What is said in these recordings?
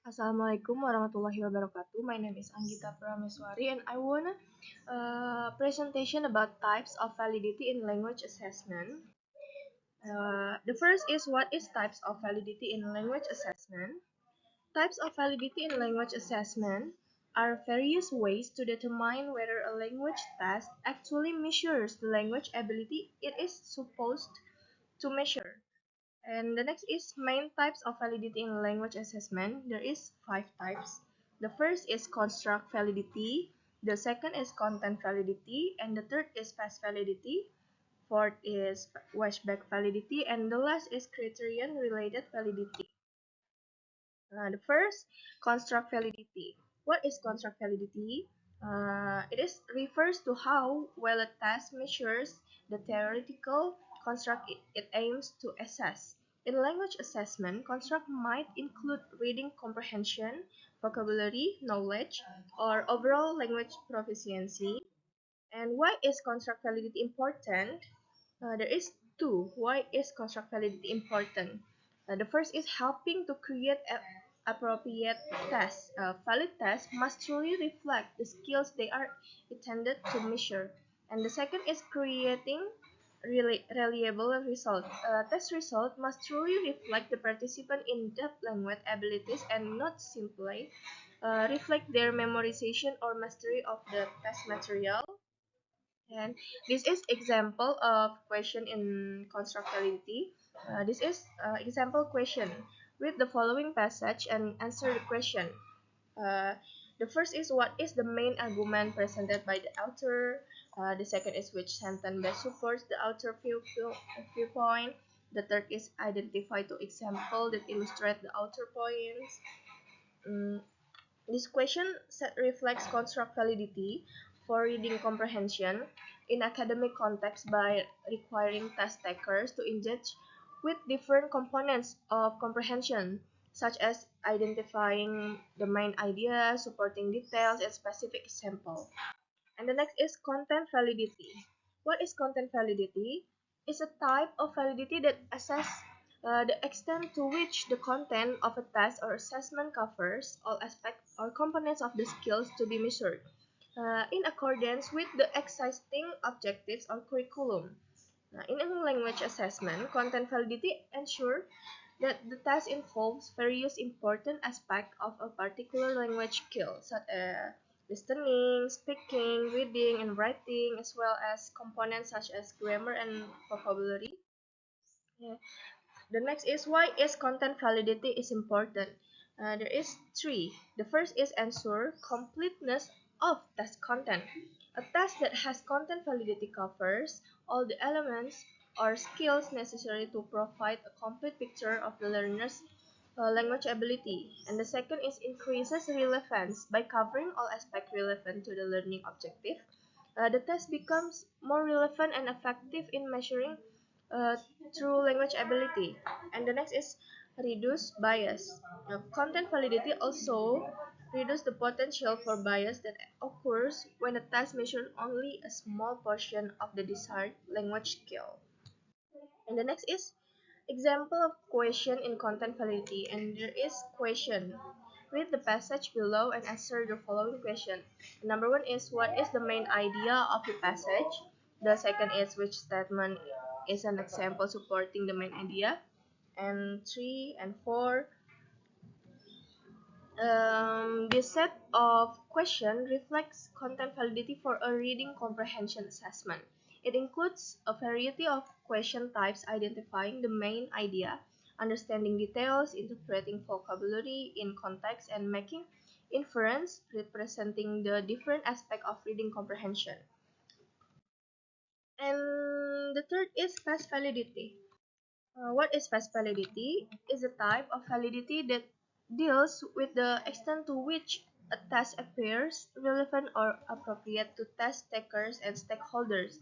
Assalamualaikum warahmatullahi wabarakatuh. My name is Anggita Prameswari and I wanna presentation about types of validity in language assessment. The first is what is types of validity in language assessment. Types of validity in language assessment are various ways to determine whether a language test actually measures the language ability it is supposed to measure. And the next is main types of validity in language assessment. There is 5 types. The first is construct validity, the second is content validity, and the third is past validity, fourth is washback validity, and the last is criterion related validity. The first, construct validity. What is construct validity? It refers to how well a test measures the theoretical construct it aims to assess. In language assessment, construct might include reading comprehension, vocabulary, knowledge, or overall language proficiency. And why is construct validity important? There is two. Why is construct validity important? The first is helping to create appropriate tests. Valid tests must truly reflect the skills they are intended to measure. And the second is creating reliable result. Test result must truly reflect the participant in-depth language abilities and not simply reflect their memorization or mastery of the test material. And this is example of question in constructability. This is example question. Read the following passage and answer the question. Uh, the first is what is the main argument presented by the author. The second is which sentence best supports the author viewpoint. The third is identify two example that illustrate the author points. Mm, this question set reflects construct validity for reading comprehension in academic context by requiring test takers to engage with different components of comprehension, such as identifying the main idea, supporting details, and specific example. And the next is content validity. What is content validity? It's a type of validity that assess the extent to which the content of a test or assessment covers all aspects or components of the skills to be measured in accordance with the existing objectives or curriculum. In a language assessment, content validity ensures that the test involves various important aspects of a particular language skill, such as listening, speaking, reading, and writing, as well as components such as grammar and vocabulary. Yeah. The next is why is content validity is important. There is three. The first is ensure completeness of test content. A test that has content validity covers all the elements or skills necessary to provide a complete picture of the learner's language ability. And the second is increases relevance by covering all aspects relevant to the learning objective. The test becomes more relevant and effective in measuring uh, through language ability. And the next is reduce bias. Content validity also reduce the potential for bias that occurs when a test measures only a small portion of the desired language skill. And the next is example of question in content validity. And there is question. Read the passage below and answer the following question. Number one is what is the main idea of the passage? The second is which statement is an example supporting the main idea? And three and four, this set of questions reflects content validity for a reading comprehension assessment. It includes a variety of question types identifying the main idea, understanding details, interpreting vocabulary in context, and making inference representing the different aspects of reading comprehension. And the third is past validity. What is past validity? Is a type of validity that deals with the extent to which a test appears relevant or appropriate to test takers and stakeholders.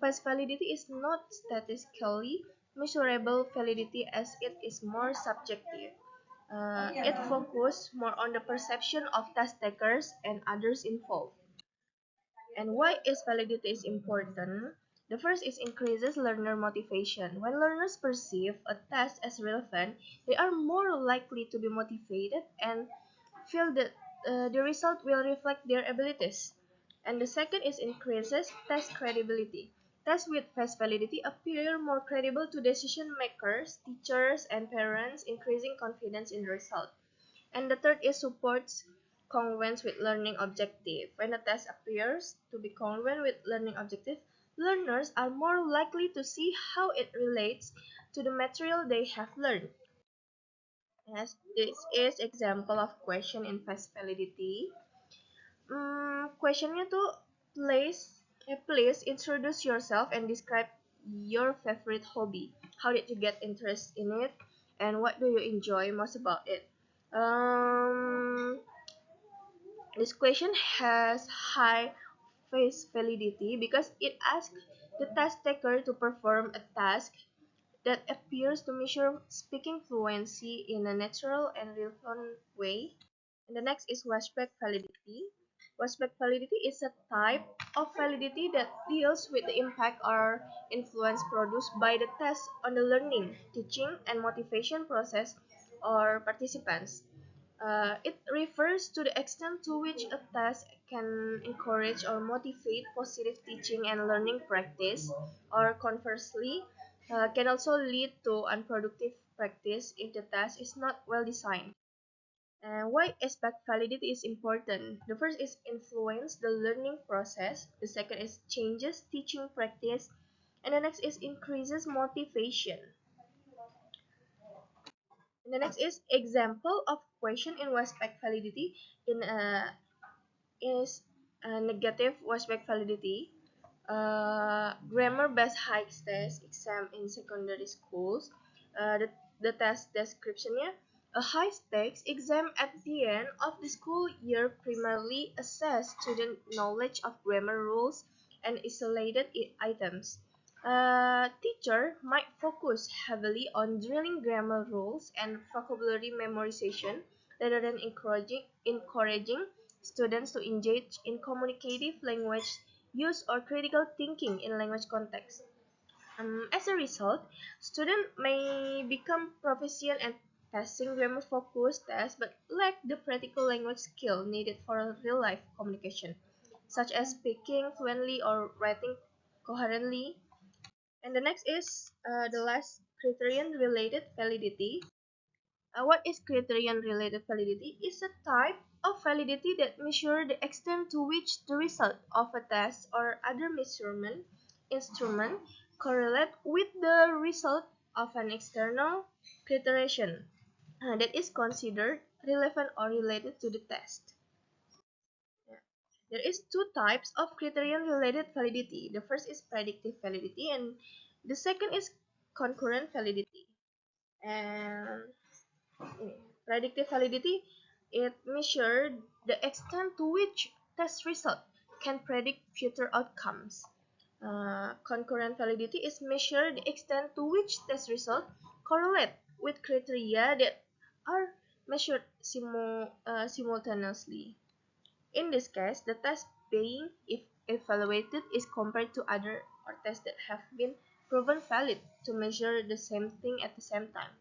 Past validity is not statistically measurable validity as it is more subjective. It focuses more on the perception of test takers and others involved. And why is validity is important? The first is increases learner motivation. When learners perceive a task as relevant, they are more likely to be motivated and feel that the result will reflect their abilities. And the second is increases test credibility. Tests with face validity appear more credible to decision makers, teachers, and parents, increasing confidence in the result. And the third is supports congruence with learning objective. When a test appears to be congruent with learning objective, learners are more likely to see how it relates to the material they have learned. Yes, this is example of question in face validity. Questionnya tuh please introduce yourself and describe your favorite hobby. How did you get interest in it, and what do you enjoy most about it? Um, this question has high face validity because it asks the task taker to perform a task that appears to measure speaking fluency in a natural and relevant way. And the next is Westpac validity. Westpac validity is a type of validity that deals with the impact or influence produced by the test on the learning, teaching, and motivation process or participants. It refers to the extent to which a test can encourage or motivate positive teaching and learning practice, or conversely, can also lead to unproductive practice if the test is not well designed. And why aspect validity is important? The first is influence the learning process. The second is changes teaching practice. And the next is increases motivation. And the next is example of question in aspect validity in is negative aspect validity. Grammar-based high test exam in secondary schools. The test descriptionnya, a high-stakes exam at the end of the school year primarily assess student knowledge of grammar rules and isolated items. A teacher might focus heavily on drilling grammar rules and vocabulary memorization rather than encouraging students to engage in communicative language use or critical thinking in language context. As a result, students may become proficient at passing grammar-focused tests but lack the practical language skill needed for real-life communication, such as speaking fluently or writing coherently. And the next is the last criterion-related validity. What is criterion-related validity? Is a type of validity that measures the extent to which the result of a test or other measurement instrument correlate with the result of an external criterion that is considered relevant or related to the test. Yeah. There is two types of criterion-related validity. The first is predictive validity, and the second is concurrent validity. And predictive validity, it measures the extent to which test result can predict future outcomes. Concurrent validity is measure the extent to which test result correlate with criteria that are measured simultaneously. In this case, the test being evaluated is compared to other or tests that have been proven valid to measure the same thing at the same time.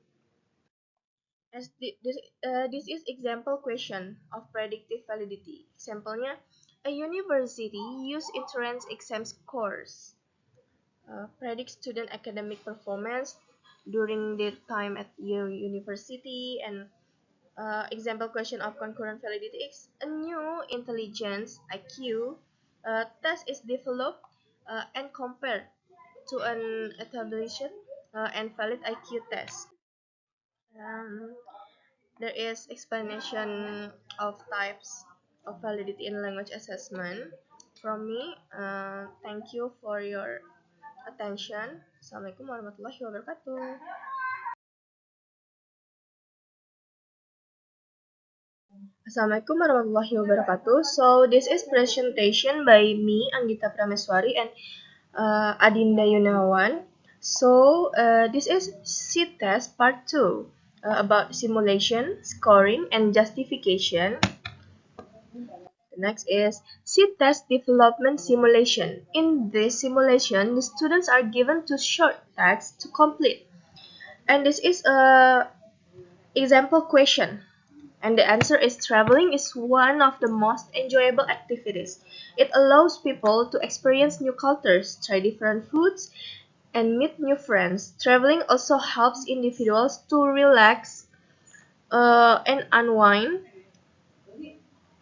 As this is example question of predictive validity. Example-nya, a university use entrance exam scores predict student academic performance during their time at your university. And example question of concurrent validity is a new intelligence IQ test is developed and compared to an established and valid IQ test. Um, There is explanation of types of validity in language assessment from me. Thank you for your attention. Assalamualaikum warahmatullahi wabarakatuh. Assalamualaikum warahmatullahi wabarakatuh. So this is presentation by me, Anggita Prameswari, and Adinda Yunawan. So this is C test part 2 about simulation, scoring, and justification. The next is C-test development simulation. In this simulation, the students are given two short tasks to complete. And this is a example question. And the answer is traveling is one of the most enjoyable activities. It allows people to experience new cultures, try different foods, and meet new friends. Traveling also helps individuals to relax and unwind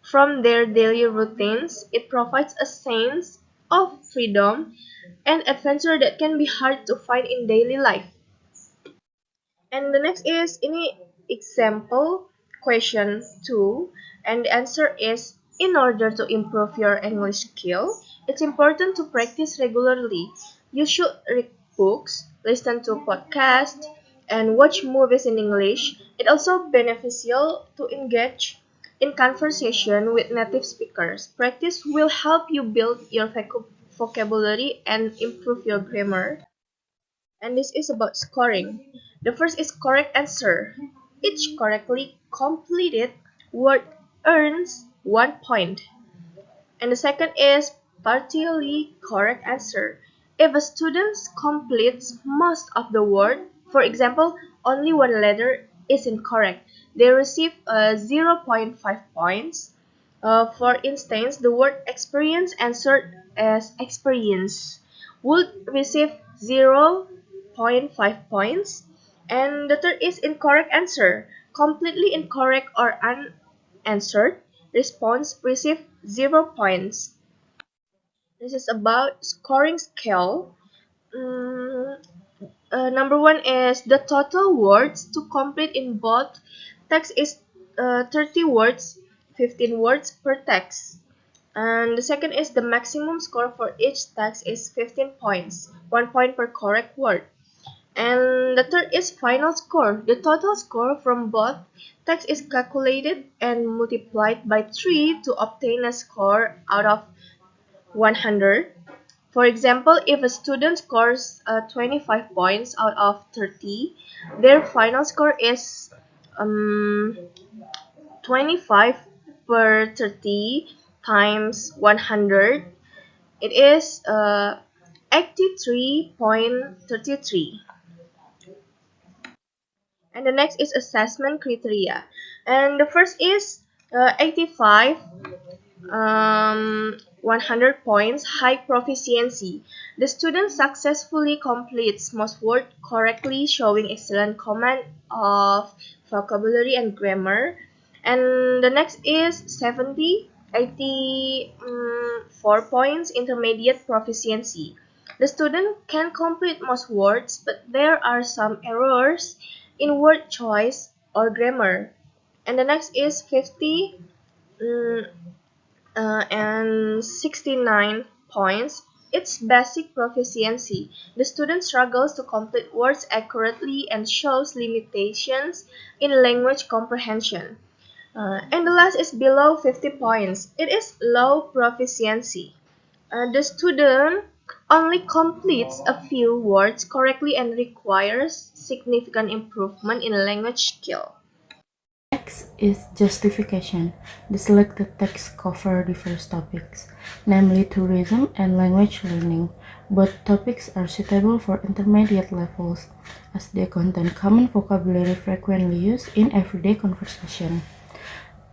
from their daily routines. It provides a sense of freedom and adventure that can be hard to find in daily life. And the next is ini example question 2, and the answer is in order to improve your English skill, it's important to practice regularly. You should read books, listen to podcasts, and watch movies in English. It also beneficial to engage in conversation with native speakers. Practice will help you build your vocabulary and improve your grammar. And this is about scoring. The first is correct answer. Each correctly completed word earns 1 point. And the second is partially correct answer. If a student completes most of the word, for example, only one letter is incorrect, they receive 0.5 points. For instance, the word experience answered as experience would receive 0.5 points. And the third is incorrect answer. Completely incorrect or unanswered response receive 0 points. This is about scoring scale. Mm, Number one is the total words to complete in both text is 30 words, 15 words per text. And the second is the maximum score for each text is 15 points, 1 point per correct word. And the third is final score. The total score from both texts is calculated and multiplied by 3 to obtain a score out of 100. For example, if a student scores 25 points out of 30, their final score is 25 per 30 times 100. It is 83.33. And the next is assessment criteria. And the first is 85 100 points, high proficiency. The student successfully completes most words correctly, showing excellent command of vocabulary and grammar. And the next is 70, 84 points, intermediate proficiency. The student can complete most words, but there are some errors in word choice or grammar. And the next is 50, and 69 points. It's basic proficiency. The student struggles to complete words accurately and shows limitations in language comprehension. And the last is below 50 points. It is low proficiency. The student only completes a few words correctly and requires significant improvement in language skill. Next is justification. The selected texts cover diverse topics, namely tourism and language learning. Both topics are suitable for intermediate levels, as they contain common vocabulary frequently used in everyday conversation.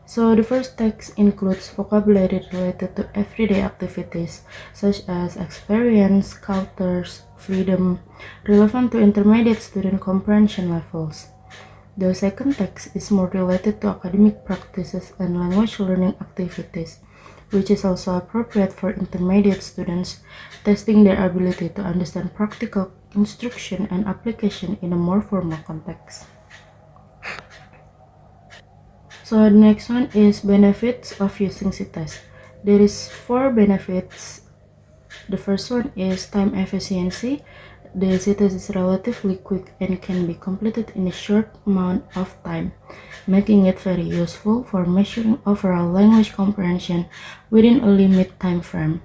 So the first text includes vocabulary related to everyday activities, such as experience, cultures, freedom, relevant to intermediate student comprehension levels. The second text is more related to academic practices and language learning activities, which is also appropriate for intermediate students, testing their ability to understand practical instruction and application in a more formal context. So the next one is benefits of using C-test. There is 4 benefits. The first one is time efficiency. The C-test is relatively quick and can be completed in a short amount of time, making it very useful for measuring overall language comprehension within a limited time frame.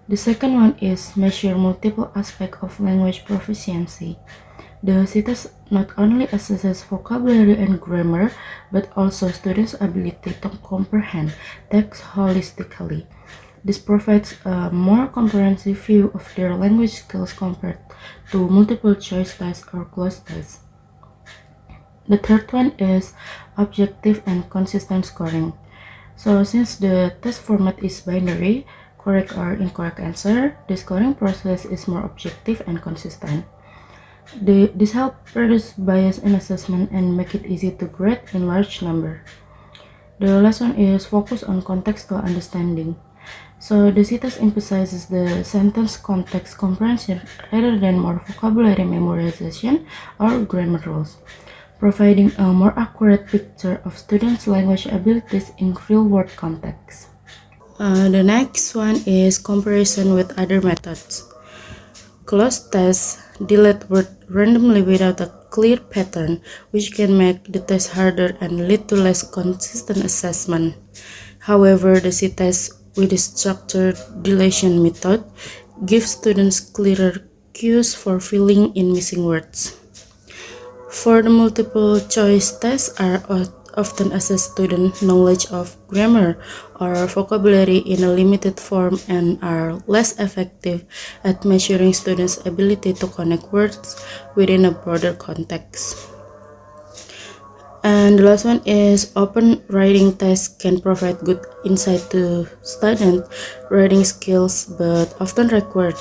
The second one is measure multiple aspects of language proficiency. The CTES not only assesses vocabulary and grammar, but also students' ability to comprehend text holistically. This provides a more comprehensive view of their language skills compared to multiple choice tests or closed tests. The third one is objective and consistent scoring. So since the test format is binary, correct or incorrect answer, the scoring process is more objective and consistent. This helps reduce bias in assessment and make it easy to grade in large number. The last one is focus on contextual understanding. So the CTES emphasizes the sentence context comprehension rather than more vocabulary memorization or grammar rules, providing a more accurate picture of students' language abilities in real-world context. The next one is comparison with other methods. Closed tests delete word randomly without a clear pattern, which can make the test harder and lead to less consistent assessment. However, the C-test with the structured deletion method gives students clearer cues for filling in missing words. For the multiple choice tests are often assess student knowledge of grammar or vocabulary in a limited form and are less effective at measuring students' ability to connect words within a broader context. And the last one is open writing tests can provide good insight to student writing skills but often require